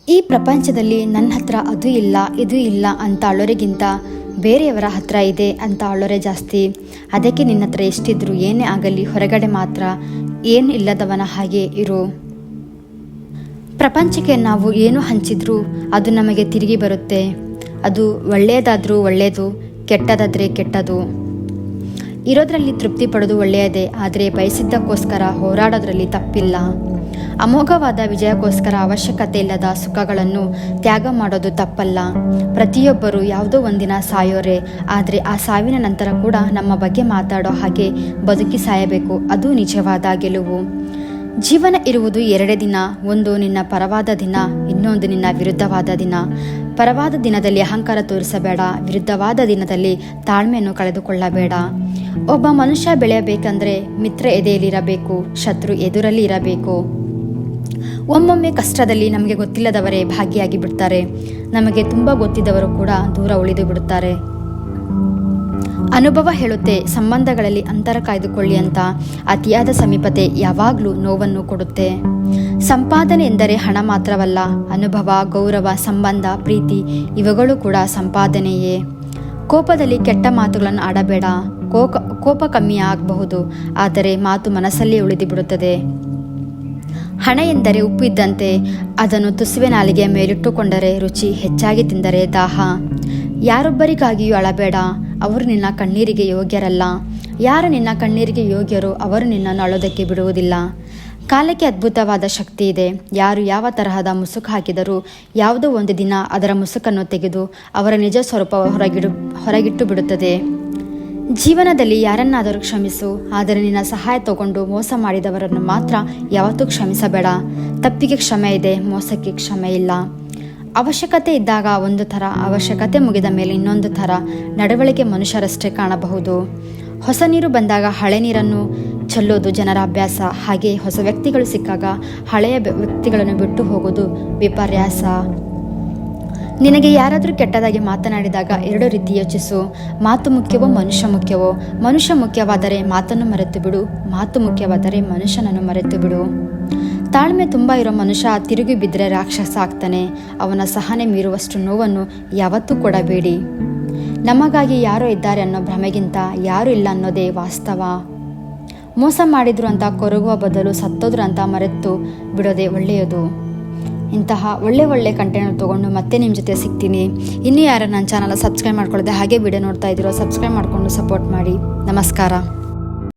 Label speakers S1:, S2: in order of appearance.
S1: ಈ ಪ್ರಪಂಚದಲ್ಲಿ ನನ್ನ ಹತ್ರ ಅದು ಇಲ್ಲ ಇದು ಇಲ್ಲ ಅಂತ ಅಳೋರಿಗಿಂತ ಬೇರೆಯವರ ಹತ್ರ ಇದೆ ಅಂತ ಅಳೋರೆ ಜಾಸ್ತಿ. ಅದಕ್ಕೆ ನಿನ್ನ ಹತ್ರ ಎಷ್ಟಿದ್ರು ಏನೇ ಆಗಲಿ ಹೊರಗಡೆ ಮಾತ್ರ ಏನು ಇಲ್ಲದವನ ಹಾಗೆ ಇರು. ಪ್ರಪಂಚಕ್ಕೆ ನಾವು ಏನು ಹಂಚಿದ್ರೂ ಅದು ನಮಗೆ ತಿರುಗಿ ಬರುತ್ತೆ. ಅದು ಒಳ್ಳೆಯದಾದರೂ ಒಳ್ಳೆಯದು, ಕೆಟ್ಟದಾದರೆ ಕೆಟ್ಟದು. ಇರೋದ್ರಲ್ಲಿ ತೃಪ್ತಿ ಪಡೋದು ಒಳ್ಳೆಯದೇ, ಆದರೆ ಬಯಸಿದ್ದಕ್ಕೋಸ್ಕರ ಹೋರಾಡೋದ್ರಲ್ಲಿ ತಪ್ಪಿಲ್ಲ. ಅಮೋಘವಾದ ವಿಜಯಕ್ಕೋಸ್ಕರ ಅವಶ್ಯಕತೆ ಇಲ್ಲದ ಸುಖಗಳನ್ನು ತ್ಯಾಗ ಮಾಡೋದು ತಪ್ಪಲ್ಲ. ಪ್ರತಿಯೊಬ್ಬರು ಯಾವುದೋ ಒಂದಿನ ಸಾಯೋರೆ, ಆದರೆ ಆ ಸಾವಿನ ನಂತರ ಕೂಡ ನಮ್ಮ ಬಗ್ಗೆ ಮಾತಾಡೋ ಹಾಗೆ ಬದುಕಿ ಸಾಯಬೇಕು. ಅದು ನಿಜವಾದ ಗೆಲುವು. ಜೀವನ ಇರುವುದು 2 ದಿನ. ಒಂದು ನಿನ್ನ ಪರವಾದ ದಿನ, ಇನ್ನೊಂದು ನಿನ್ನ ವಿರುದ್ಧವಾದ ದಿನ. ಪರವಾದ ದಿನದಲ್ಲಿ ಅಹಂಕಾರ ತೋರಿಸಬೇಡ, ವಿರುದ್ಧವಾದ ದಿನದಲ್ಲಿ ತಾಳ್ಮೆಯನ್ನು ಕಳೆದುಕೊಳ್ಳಬೇಡ. ಒಬ್ಬ ಮನುಷ್ಯ ಬೆಳೆಯಬೇಕಂದ್ರೆ ಮಿತ್ರ ಎದೆಯಲ್ಲಿರಬೇಕು, ಶತ್ರು ಎದುರಲ್ಲಿ ಇರಬೇಕು. ಒಮ್ಮೊಮ್ಮೆ ಕಷ್ಟದಲ್ಲಿ ನಮಗೆ ಗೊತ್ತಿಲ್ಲದವರೇ ಭಾಗಿಯಾಗಿ ಬಿಡ್ತಾರೆ, ನಮಗೆ ತುಂಬ ಗೊತ್ತಿದ್ದವರು ಕೂಡ ದೂರ ಉಳಿದು ಬಿಡುತ್ತಾರೆ. ಅನುಭವ ಹೇಳುತ್ತೆ, ಸಂಬಂಧಗಳಲ್ಲಿ ಅಂತರ ಕಾಯ್ದುಕೊಳ್ಳಿ ಅಂತ. ಅತಿಯಾದ ಸಮೀಪತೆ ಯಾವಾಗಲೂ ನೋವನ್ನು ಕೊಡುತ್ತೆ. ಸಂಪಾದನೆ ಎಂದರೆ ಹಣ ಮಾತ್ರವಲ್ಲ, ಅನುಭವ, ಗೌರವ, ಸಂಬಂಧ, ಪ್ರೀತಿ ಇವುಗಳು ಕೂಡ ಸಂಪಾದನೆಯೇ. ಕೋಪದಲ್ಲಿ ಕೆಟ್ಟ ಮಾತುಗಳನ್ನು ಆಡಬೇಡ. ಕೋಪ ಕಮ್ಮಿ ಆಗಬಹುದು, ಆದರೆ ಮಾತು ಮನಸ್ಸಲ್ಲಿ ಉಳಿದು ಬಿಡುತ್ತದೆ. ಹಣ ಎಂದರೆ ಉಪ್ಪು ಇದ್ದಂತೆ, ಅದನ್ನು ತುಸುವೆ ನಾಲಿಗೆಯ ಮೇಲಿಟ್ಟುಕೊಂಡರೆ ರುಚಿ, ಹೆಚ್ಚಾಗಿ ತಿಂದರೆ ದಾಹ. ಯಾರೊಬ್ಬರಿಗಾಗಿಯೂ ಅಳಬೇಡ, ಅವರು ನಿನ್ನ ಕಣ್ಣೀರಿಗೆ ಯೋಗ್ಯರಲ್ಲ. ಯಾರು ನಿನ್ನ ಕಣ್ಣೀರಿಗೆ ಯೋಗ್ಯರೋ ಅವರು ನಿನ್ನನ್ನು ಅಳೋದಕ್ಕೆ ಬಿಡುವುದಿಲ್ಲ. ಕಾಲಕ್ಕೆ ಅದ್ಭುತವಾದ ಶಕ್ತಿ ಇದೆ. ಯಾರು ಯಾವ ತರಹದ ಮುಸುಕು ಹಾಕಿದರೂ ಯಾವುದೋ ಒಂದು ದಿನ ಅದರ ಮುಸುಕನ್ನು ತೆಗೆದು ಅವರ ನಿಜ ಸ್ವರೂಪ ಹೊರಗಿಟ್ಟು ಬಿಡುತ್ತದೆ. ಜೀವನದಲ್ಲಿ ಯಾರನ್ನಾದರೂ ಕ್ಷಮಿಸು, ಆದರೆ ನಿನ್ನ ಸಹಾಯ ತಗೊಂಡು ಮೋಸ ಮಾಡಿದವರನ್ನು ಮಾತ್ರ ಯಾವತ್ತೂ ಕ್ಷಮಿಸಬೇಡ. ತಪ್ಪಿಗೆ ಕ್ಷಮೆ ಇದೆ, ಮೋಸಕ್ಕೆ ಕ್ಷಮೆ ಇಲ್ಲ. ಅವಶ್ಯಕತೆ ಇದ್ದಾಗ ಒಂದು ಥರ, ಅವಶ್ಯಕತೆ ಮುಗಿದ ಮೇಲೆ ಇನ್ನೊಂದು ಥರ ನಡವಳಿಕೆ ಮನುಷ್ಯರಷ್ಟೇ ಕಾಣಬಹುದು. ಹೊಸ ನೀರು ಬಂದಾಗ ಹಳೆ ನೀರನ್ನು ಚೆಲ್ಲೋದು ಜನರ ಅಭ್ಯಾಸ. ಹಾಗೆ ಹೊಸ ವ್ಯಕ್ತಿಗಳು ಸಿಕ್ಕಾಗ ಹಳೆಯ ವ್ಯಕ್ತಿಗಳನ್ನು ಬಿಟ್ಟು ಹೋಗೋದು ವಿಪರ್ಯಾಸ. ನಿನಗೆ ಯಾರಾದರೂ ಕೆಟ್ಟದಾಗಿ ಮಾತನಾಡಿದಾಗ 2 ರೀತಿ ಯೋಚಿಸು. ಮಾತು ಮುಖ್ಯವೋ, ಮನುಷ್ಯ ಮುಖ್ಯವೋ? ಮನುಷ್ಯ ಮುಖ್ಯವಾದರೆ ಮಾತನ್ನು ಮರೆತು ಬಿಡು, ಮಾತು ಮುಖ್ಯವಾದರೆ ಮನುಷ್ಯನನ್ನು ಮರೆತು ಬಿಡು. ತಾಳ್ಮೆ ತುಂಬ ಇರೋ ಮನುಷ್ಯ ತಿರುಗಿ ಬಿದ್ದರೆ ರಾಕ್ಷಸ ಆಗ್ತಾನೆ. ಅವನ ಸಹನೆ ಮೀರುವಷ್ಟು ನೋವನ್ನು ಯಾವತ್ತೂ ಕೊಡಬೇಡಿ. ನಮಗಾಗಿ ಯಾರೋ ಇದ್ದಾರೆ ಅನ್ನೋ ಭ್ರಮೆಗಿಂತ ಯಾರೂ ಇಲ್ಲ ಅನ್ನೋದೇ ವಾಸ್ತವ. ಮೋಸ ಮಾಡಿದ್ರು ಅಂತ ಕೊರಗುವ ಬದಲು ಸತ್ತೋದ್ರು ಅಂತ ಮರೆತು ಬಿಡೋದೇ ಒಳ್ಳೆಯದು. ಇಂತಹ ಒಳ್ಳೆ ಕಂಟೆಂಟ್ ತೊಗೊಂಡು ಮತ್ತೆ ನಿಮ್ಮ ಜೊತೆ ಸಿಗ್ತೀನಿ. ಇನ್ನೂ ಯಾರು ನನ್ನ ಚಾನಲ್ ಸಬ್ಸ್ಕ್ರೈಬ್ ಮಾಡ್ಕೊಳ್ಳೋದೆ ಹಾಗೆ ವಿಡಿಯೋ ನೋಡ್ತಾ ಇದ್ದೀರೋ ಸಬ್ಸ್ಕ್ರೈಬ್ ಮಾಡಿಕೊಂಡು ಸಪೋರ್ಟ್ ಮಾಡಿ. ನಮಸ್ಕಾರ.